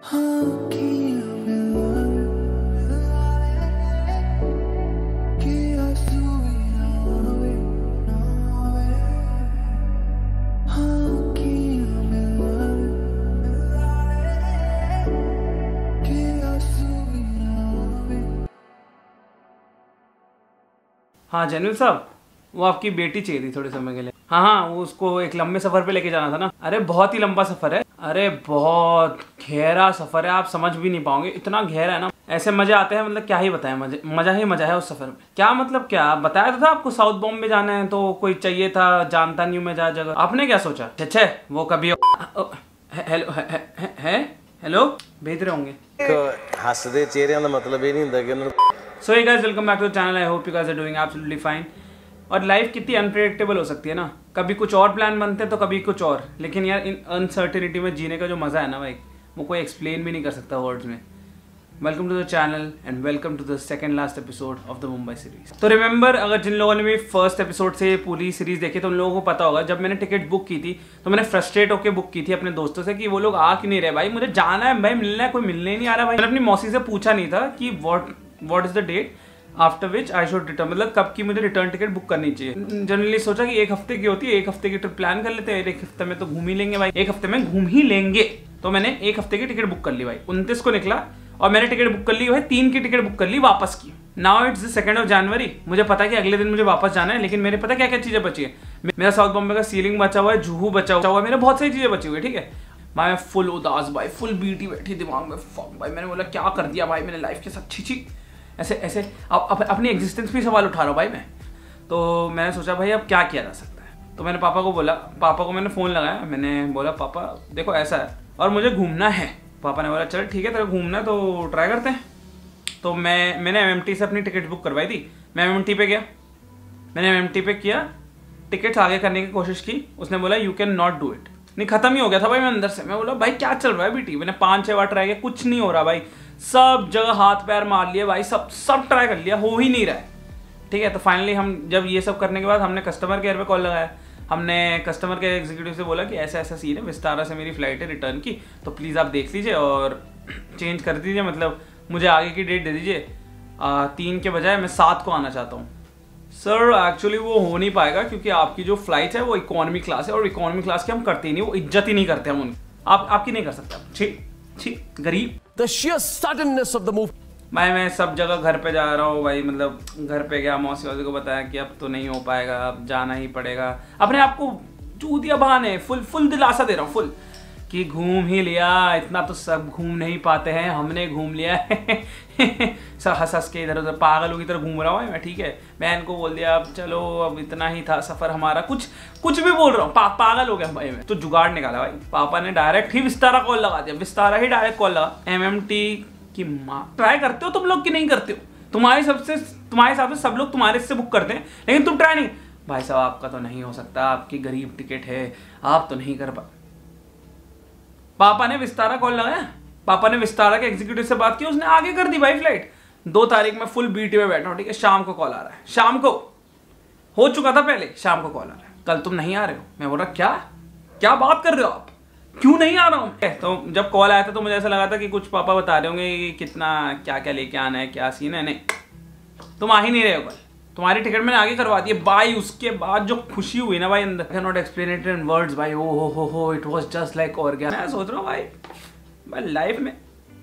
हाँ जैनुल साहब, वो आपकी बेटी चाहिए थी थोड़े समय के लिए। हाँ, वो उसको एक लंबे सफर पे लेके जाना था ना। अरे बहुत ही लंबा सफर है, अरे बहुत गहरा सफर है, आप समझ भी नहीं पाओगे, इतना गहरा है ना। ऐसे मजे आते हैं, मतलब क्या ही बताएं, मजा ही मजा है उस सफर में। क्या मतलब, क्या बताया तो था आपको साउथ बॉम्बे जाना है, तो कोई चाहिए था, जानता नहीं हूँ मैं जगह। आपने क्या सोचा? अच्छा वो कभी हेलो हेलो भेज रहे होंगे। हसदे चेहरे का मतलब ये नहीं होता कि so hey guys, welcome back to the channel. I hope you guys are doing absolutely fine. और लाइफ कितनी अनप्रेडिक्टेबल हो सकती है ना, कभी कुछ और प्लान बनते हैं तो कभी कुछ और। लेकिन यार इन अनसर्टेनिटी में जीने का जो मज़ा है ना भाई, वो कोई एक्सप्लेन भी नहीं कर सकता वर्ड्स में। Welcome to the channel and welcome to the second last episode of the Mumbai series. तो रिमेंबर, अगर जिन लोगों ने भी फर्स्ट एपिसोड से पूरी सीरीज देखी तो उन लोगों को पता होगा, जब मैंने टिकट बुक की थी तो मैंने फ्रस्ट्रेट होकर बुक की थी अपने दोस्तों से कि वो लोग आ क्यों नहीं रहे भाई, मुझे जाना है भाई, मिलना है, कोई मिलने ही नहीं आ रहा भाई। मैंने अपनी मौसी से पूछा नहीं था कि what is the date after which I should return, मतलब कब की मुझे रिटर्न टिकट बुक करनी चाहिए। जनरली सोचा कि एक हफ्ते की होती है, एक हफ्ते की ट्रिप प्लान कर लेते हैं, एक हफ्ते में तो घूम ही लेंगे भाई, एक हफ्ते में घूम ही लेंगे। तो मैंने एक हफ्ते की टिकट बुक कर ली भाई, 29 को निकला और मैंने टिकट बुक कर ली भाई, 3 की टिकट बुक कर ली वापस की। Now it's the 2nd of January. मुझे पता है कि अगले दिन मुझे वापस जाना है, लेकिन मेरे पता क्या क्या चीजें बची है। मेरा साउथ बॉम्बे का सीलिंग बचा हुआ है, जुहू बचा हुआ है, मेरे बहुत सारी चीजें बची हुई है, ठीक है। मैं फुल उदास भाई, फुल बीटी बैठी दिमाग में, फक भाई, मैंने बोला क्या कर दिया भाई मैंने लाइफ के साथ, छी ऐसे अपनी एग्जिस्टेंस भी सवाल उठा रहा हूँ भाई मैं। तो मैंने सोचा भाई अब क्या किया जा सकता है। तो मैंने पापा को बोला, पापा को मैंने फ़ोन लगाया, मैंने बोला पापा देखो ऐसा है और मुझे घूमना है। पापा ने बोला चल ठीक है, तेरा घूमना है तो ट्राई करते हैं। तो मैंने MMT से अपनी टिकट बुक करवाई थी। मैं MMT पे गया, मैंने MMT पे किया, टिकट्स आगे करने की कोशिश की, उसने बोला you can not do it. नहीं, खत्म ही हो गया था भाई मैं अंदर से। मैं बोला भाई क्या चल रहा है बेटी, मैंने 5-6 बार ट्राई किया, कुछ नहीं हो रहा भाई, सब जगह हाथ पैर मार लिए भाई, सब ट्राई कर लिया, हो ही नहीं रहा है, ठीक है। तो फाइनली हम जब ये सब करने के बाद हमने कस्टमर केयर पे कॉल लगाया। हमने कस्टमर केयर एग्जीक्यूटिव से बोला कि ऐसा ऐसा सीन है, विस्तारा से मेरी फ्लाइट है रिटर्न की, तो प्लीज़ आप देख लीजिए और चेंज कर दीजिए, मतलब मुझे आगे की डेट दे दीजिए, 3 के बजाय मैं 7 को आना चाहता हूँ। सर एक्चुअली वो हो नहीं पाएगा क्योंकि आपकी जो फ्लाइट है वो इकोनॉमी क्लास है और इकोनॉमी क्लास की हम करते ही नहीं, वो इज्जत ही नहीं करते हम उनकी, आपकी नहीं कर सकते। ठीक गरीब। The sheer suddenness of the move. भाई मैं सब जगह घर पे जा रहा हूँ भाई, मतलब घर पे गया, मौसी वासी को बताया कि अब तो नहीं हो पाएगा, अब जाना ही पड़ेगा। अपने आप को चू दिया बहाने, फुल दिलासा दे रहा हूँ, फुल कि घूम ही लिया, इतना तो सब घूम नहीं पाते हैं, हमने घूम लिया है। सब हंस के इधर उधर पागलों की तरह घूम रहा हूँ मैं, ठीक है। बहन को बोल दिया अब चलो, अब इतना ही था सफर हमारा, कुछ भी बोल रहा हूँ, पागल हो गया भाई मैं। तो जुगाड़ निकाला भाई, पापा ने डायरेक्ट ही विस्तारा कॉल लगा दिया, विस्तारा ही डायरेक्ट कॉल लगा। MMT की माँ, ट्राई करते हो तुम लोग कि नहीं करते हो? तुम्हारे हिसाब से सब लोग तुम्हारे से बुक करते हैं, लेकिन तुम ट्राई नहीं। भाई साहब आपका तो नहीं हो सकता, आपकी गरीब टिकट है, आप तो नहीं कर पा। पापा ने विस्तारा कॉल लगाया, पापा ने विस्तारा के एग्जीक्यूटिव से बात की, उसने आगे कर दी भाई फ्लाइट। 2 तारीख में फुल बीटी में बैठा हूँ, ठीक है। शाम को कॉल आ रहा है, शाम को हो चुका था पहले, शाम को कॉल आ रहा है, कल तुम नहीं आ रहे हो। मैं बोल रहा क्या बात कर रहे हो आप, क्यों नहीं आ रहा हूँ। तो जब कॉल आया था तो मुझे ऐसा लगा था कि कुछ पापा बता रहे होंगे कि कितना क्या लेके आना है, क्या सीन है। नहीं, तुम आ ही नहीं रहे हो कल, तुम्हारी टिकट मैंने आगे करवा दी भाई। उसके बाद जो खुशी हुई ना भाई अंदर, can not explain it in words भाई। हो इट वाज जस्ट लाइक और क्या। मैं सोच रहा हूँ भाई लाइफ में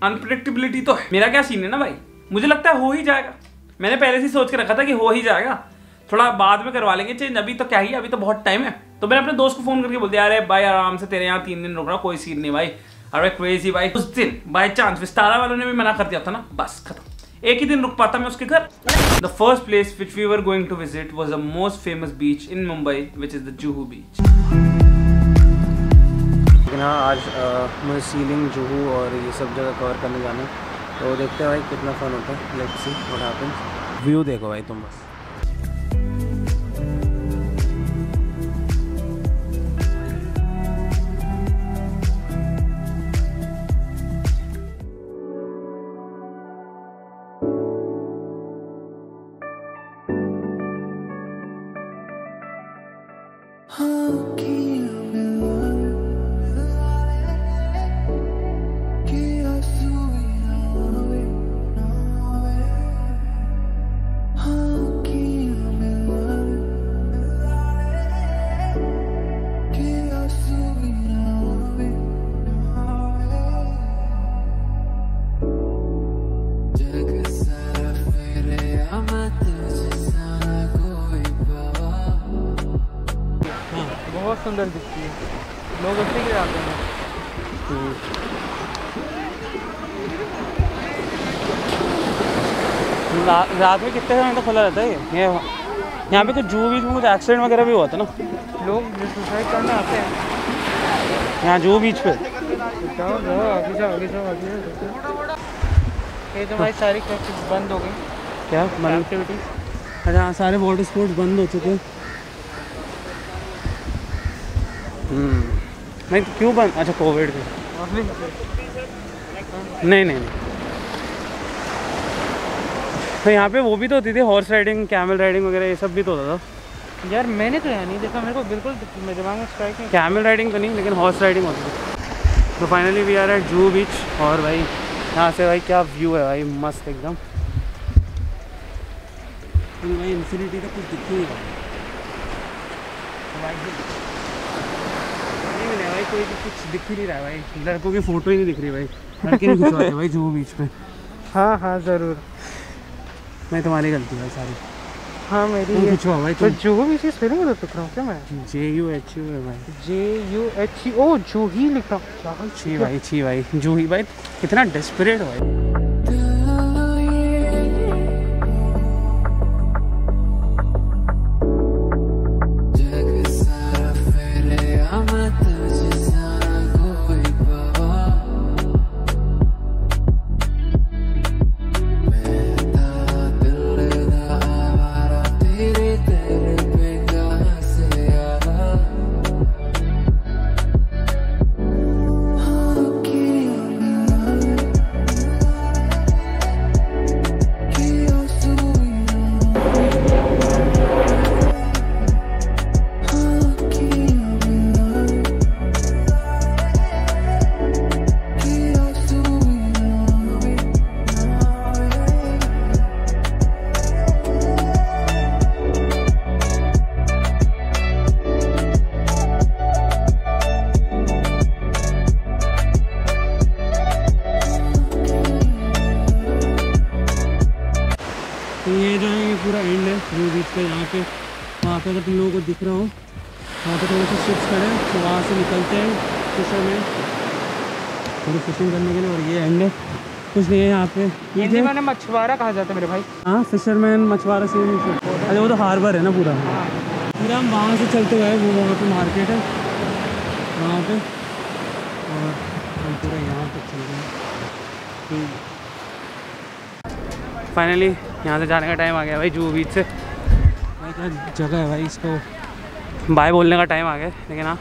अनप्रेडिक्टेबिलिटी तो है। मेरा क्या सीन है ना भाई, मुझे लगता है हो ही जाएगा। मैंने पहले से सोच के रखा था कि हो ही जाएगा, थोड़ा बाद में करवा लेंगे चेंज, अभी तो क्या ही, अभी तो बहुत टाइम है। तो मैंने अपने दोस्त को फोन करके बोल दिया, अरे भाई आराम से, तेरे यहाँ 3 दिन रुकना, कोई सीन नहीं भाई। अरे क्रेजी भाई, उस दिन बाई चांस विस्तारा वालों ने भी मना कर दिया था ना, बस खत्म, एक ही दिन रुक पाता मैं उसके घर। The first place which we were going to visit was the most famous beach in Mumbai, which is the Juhu beach. लेकिन हाँ, आज मुझे सीलिंग, जुहू और ये सब जगह कवर करने जाना है, तो देखते हैं भाई कितना फन होता है। Let's see what happens. View देखो भाई तुम बस। बहुत सुंदर दिखती है, लोग उसी के आते हैं। रात में कितने समय तक खुला रहता है ये? यहाँ पे कुछ जूहू बीच में कुछ एक्सीडेंट वगैरह भी हुआ था ना, लोग सुसाइड करने आते हैं यहाँ जूहू बीच पे। जाओ जाओ आगे जाओ आगे जाओ आगे जाओ। ये तो भाई सारी बंद हो गई क्या एक्टिविटीज। अच्छा हाँ, सारे वाटर स्पोर्ट्स बंद हो चुके हैं। नहीं तो क्यों बंद? अच्छा कोविड के। नहीं तो यहाँ पे वो भी तो होती थी, हॉर्स राइडिंग, कैमल राइडिंग वगैरह, ये सब भी तो होता था यार। मैंने तो यहाँ नहीं देखा, मेरे को बिल्कुल मेरे दिमाग में स्ट्राइक नहीं। कैमल राइडिंग तो नहीं, लेकिन हॉर्स राइडिंग होती थी। तो finally we are at Juhu beach. और भाई यहाँ से भाई क्या व्यू है भाई, मस्त एकदम। भाई इंफिनिटी तक कुछ दिख ही नहीं रहा भाई, कोई भी कुछ दिख ही नहीं रहा है भाई। लड़कों की फोटो ही नहीं दिख रही भाई, लड़के नहीं खिंचवाते भाई जूहू बीच पे। हाँ हाँ ज़रूर, मैं तुम्हारी गलती भाई सारी। हाँ मेरी तुम खिंचवाओ भाई। तो जूहू बीच की स्पेलिंग बता लिख रहा हूँ क्या मैं? JUHU है भाई, JUHE। ओ जूही लिख रहा हूँ। छी भाई जूही भाई, कितना डेस्परेट हो भाई। ये जो है ये पूरा एंड है जूहू बीच का। यहाँ पे वहाँ पे अगर तुम लोगों को दिख रहा हो, वहाँ पे थोड़े से शिप्स खड़े हैं, तो वहाँ से निकलते हैं फिशरमैन थोड़ी फिशिंग करने के लिए। और ये एंड है, कुछ नहीं है यहाँ पे। हिंदी में मछुआरा कहा जाता है मेरे भाई। हाँ फिशरमैन मछुआरा से। अरे वो तो हार्बर है ना पूरा। पूरा हम वहाँ से चलते हुए, वो वहाँ पे मार्केट है वहाँ पे, और हम पूरा यहाँ पे चल रहे हैं। फाइनली यहाँ से जाने का टाइम आ गया भाई जूहू बीच से। भाई क्या जगह है भाई, इसको बाय बोलने का टाइम आ गया। लेकिन हाँ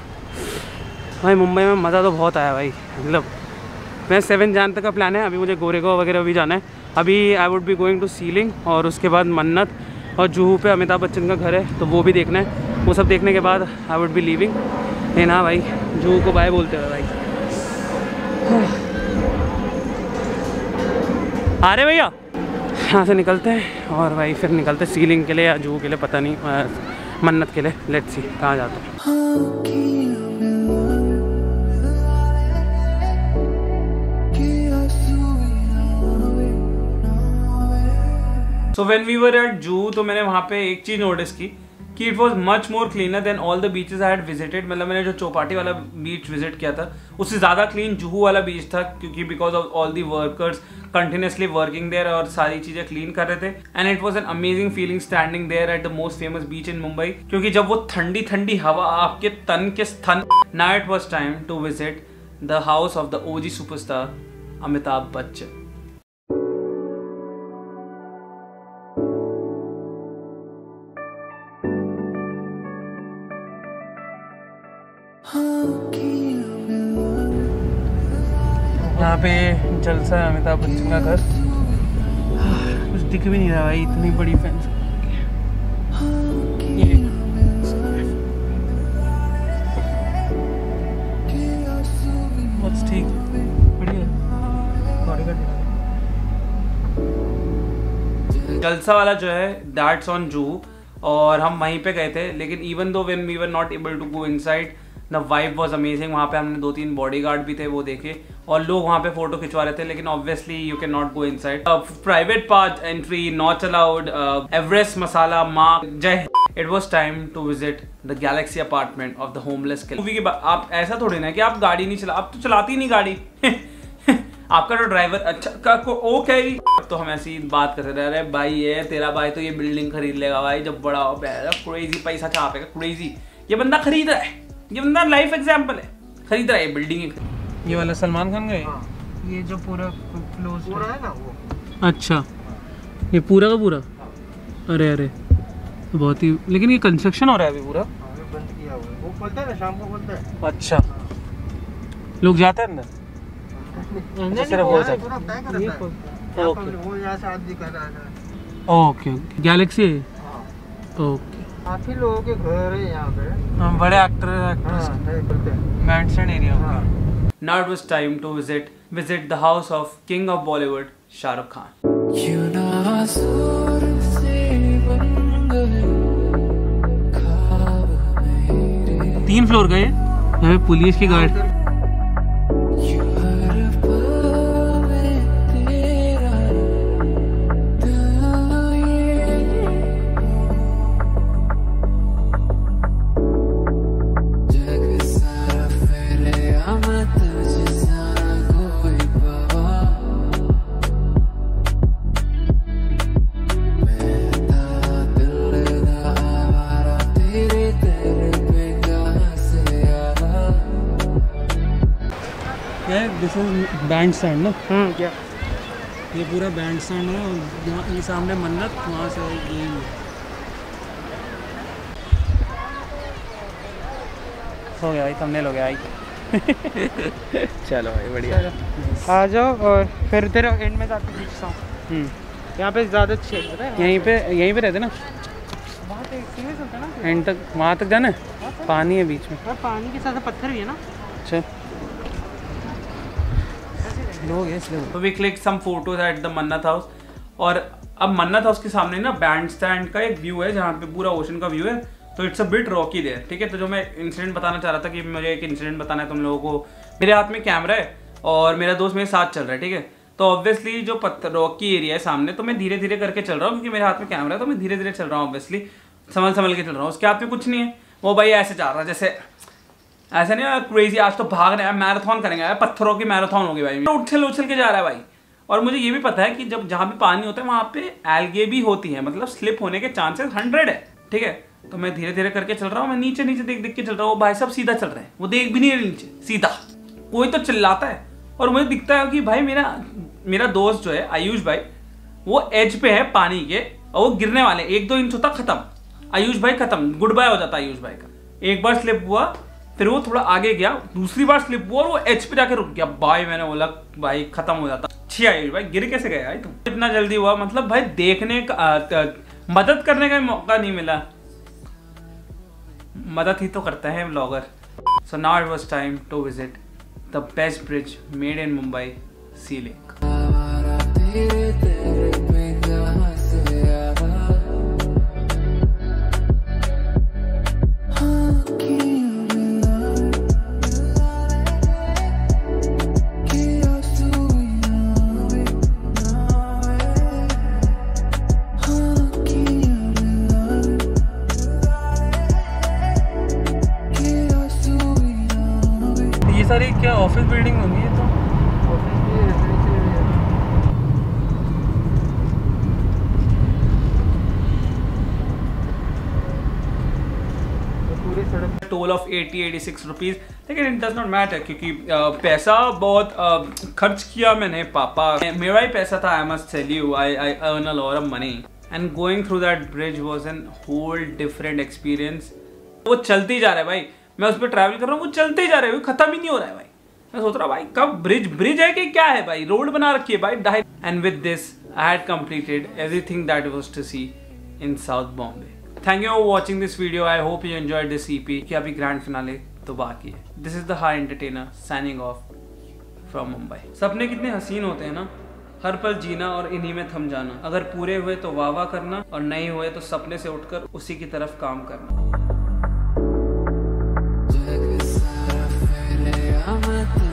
भाई मुंबई में मज़ा तो बहुत आया भाई। मतलब मैं 7 जन तक का प्लान है, अभी मुझे गोरेगांव वगैरह भी जाना है। अभी I would be going to ceiling, और उसके बाद मन्नत, और जूहू पे अमिताभ बच्चन का घर है तो वो भी देखना है। वो सब देखने के बाद आई वुड बी लीविंग। लेकिन हाँ भाई जूहू को बाय बोलते हुए भाई। आ रहे भैया, यहाँ से निकलते हैं और भाई फिर निकलते सीलिंग के लिए या जूहू के लिए, पता नहीं, मन्नत के लिए। लेट्स सी कहाँ जाता हूँ। So when we were at Juhu, तो मैंने वहाँ पे एक चीज़ नोटिस की कि it was much more cleaner than all the beaches I had visited. मतलब मैंने जो चौपाटी वाला बीच विजिट किया था उससे ज़्यादा क्लीन जूहू वाला बीच था, क्योंकि because of all the workers continuously working there और सारी चीज़ें क्लीन कर रहे थे। And it was an amazing feeling standing there at the most famous beach in Mumbai, क्योंकि जब वो ठंडी ठंडी हवा आपके तन के स्तन। Now it was time to visit the house of the OG superstar Amitabh Bachchan. यहाँ पे जलसा है अमिताभ बच्चन का घर। कुछ दिख भी नहीं रहा भाई, इतनी बड़ी फैंस। बस ठीक बढ़िया। जलसा वाला जो है दैट्स ऑन जूहू, और हम वहीं पे गए थे। लेकिन even though when we were not able to go inside, the vibe was amazing. वहाँ पे हमने 2-3 बॉडीगार्ड भी थे, वो देखे, और लोग वहाँ पे फोटो खिंचवा रहे थे, लेकिन obviously you can not go inside. Private part entry not allowed. Everest masala मार्क जय। It was time to visit the galaxy apartment of the homeless killer. Movie के बाद आप ऐसा थोड़ी ना कि आप गाड़ी नहीं चला, आप तो चलाती नहीं गाड़ी आपका जो ड्राइवर अच्छा ओके। तो हम ऐसी बात करते रह रहे, भाई ये तेरा भाई तो ये बिल्डिंग खरीद लेगा भाई जब बड़ा हो, क्रेजी पैसा छापेगा, क्रेजी। ये बंदा खरीद रहा है, ये बंदा लाइफ एग्जाम्पल है, खरीद रहा है ये बिल्डिंग। ये वाला सलमान खान का है। ये जो पूरा क्लोज पूरा है ना वो। अच्छा, ये पूरा का पूरा। अरे अरे बहुत ही, लेकिन ये कंस्ट्रक्शन हो रहा है अभी पूरा। बंद किया हुआ है, वो खुलता है ना, शाम को खुलता है। अच्छा, लोग जाते हैं अंदर? ओके, गैलेक्सी है। ओके, काफी लोगों के घर है यहाँ पे, बड़े एक्ट्रेस बैंडस्टैंड एरिया का। Now it was time to visit the house of King of Bollywood, Shahrukh Khan. 3 floor का ये, यहाँ पे पुलिस की guard. This is band stand ना? क्या ये पूरा बैंड स्टैंड है, और यहाँ ये सामने मन्नत, वहाँ से ये हो गया भाई, थंबनेल हो गया भाई। चलो भाई बढ़िया, आ जाओ। और फिर तेरा एंड में जाके खींचता हूँ। यहाँ पे ज़्यादा अच्छे यहीं पे रहते ना, वहाँ पे सीरियस होता है ना, एंड तक वहाँ तक जाना है, पानी है बीच में। और पानी के साथ पत्थर भी है ना। अच्छा, तो we click some photos at the Mannat house. और अब मन्नत हाउस के सामने ना बैंड स्टैंड का एक व्यू है, जहाँ पे पूरा ओशन का व्यू है, तो it's a bit rocky there, ठीक है। तो जो मैं इंसिडेंट बताना चाह रहा था कि मुझे एक इंसिडेंट बताना है तुम लोगों को। मेरे हाथ में कैमरा है और मेरा दोस्त मेरे साथ चल रहा है, ठीक है। तो ऑब्वियसली जो पत्थर रॉकी एरिया है सामने, तो मैं धीरे धीरे करके चल रहा हूँ, क्योंकि मेरे हाथ में कैमरा है, तो मैं धीरे धीरे चल रहा हूँ, ऑब्वियसली संभल के चल रहा हूँ। उसके हाथ में कुछ नहीं है, वो भाई ऐसे जा रहा है, जैसे ऐसा नहीं क्रेजी आज तो भाग रहे हैं, मैराथन करेंगे, पत्थरों की मैराथन होगी भाई, उछल के जा रहा है भाई। और मुझे ये भी पता है कि जब जहाँ भी पानी होता है वहाँ पे एल्गे भी होती है, मतलब स्लिप होने के चांसेस 100 है, ठीक है। तो मैं धीरे धीरे करके चल रहा हूँ, मैं नीचे देख के चल रहा हूँ। भाई सब सीधा चल रहे हैं, वो देख भी नहीं रहे नीचे, सीधा। कोई तो चिल्लाता है और मुझे दिखता है कि भाई मेरा दोस्त जो है आयुष भाई, वो एज पे है पानी के, और वो गिरने वाले, 1-2 इंच होता खत्म, आयुष भाई खत्म, गुड बाय हो जाता आयुष भाई का। एक बार स्लिप हुआ, फिर वो थोड़ा आगे गया, दूसरी बार स्लिप हुआ और वो एच पे जाके रुक गया। भाई मैंने बोला भाई खत्म हो जाता। छी आयुष भाई, गिर कैसे गया भाई तुम? इतना जल्दी हुआ, मतलब भाई देखने का मदद करने का मौका नहीं मिला। मदद ही तो करता है vlogger. So now it was time to visit the best bridge made in Mumbai, sea link. ये सारी क्या ऑफिस बिल्डिंग होंगी है? तो पूरी सड़क टोल ऑफ 80-86 रुपीज, लेकिन इट डज नॉट मैटर, क्योंकि पैसा बहुत खर्च किया मैंने, पापा मेरा ही पैसा था। I must tell you, I earn a lot of money, and going through that bridge was an whole different experience. वो चलते ही जा रहा है भाई, मैं उस पर ट्रैवल कर रहा हूँ, वो चलते ही जा रहा है, वो खत्म ही नहीं हो रहा है भाई। मैं सोच रहा भाई कब ब्रिज है कि क्या है भाई, रोड बना रखी है भाई। And with this I had completed everything that was to see in South Bombay. Thank you for watching this video, I hope you enjoyed this EP। कि अभी ग्रैंड फिनाले तो बाकी है। This is the high entertainer signing off from Mumbai. सपने कितने हसीन होते हैं ना, हर पल जीना और इन्हीं में थम जाना। अगर पूरे हुए तो वाह वाह करना, और नहीं हुए तो सपने से उठकर उसी की तरफ काम करना। अब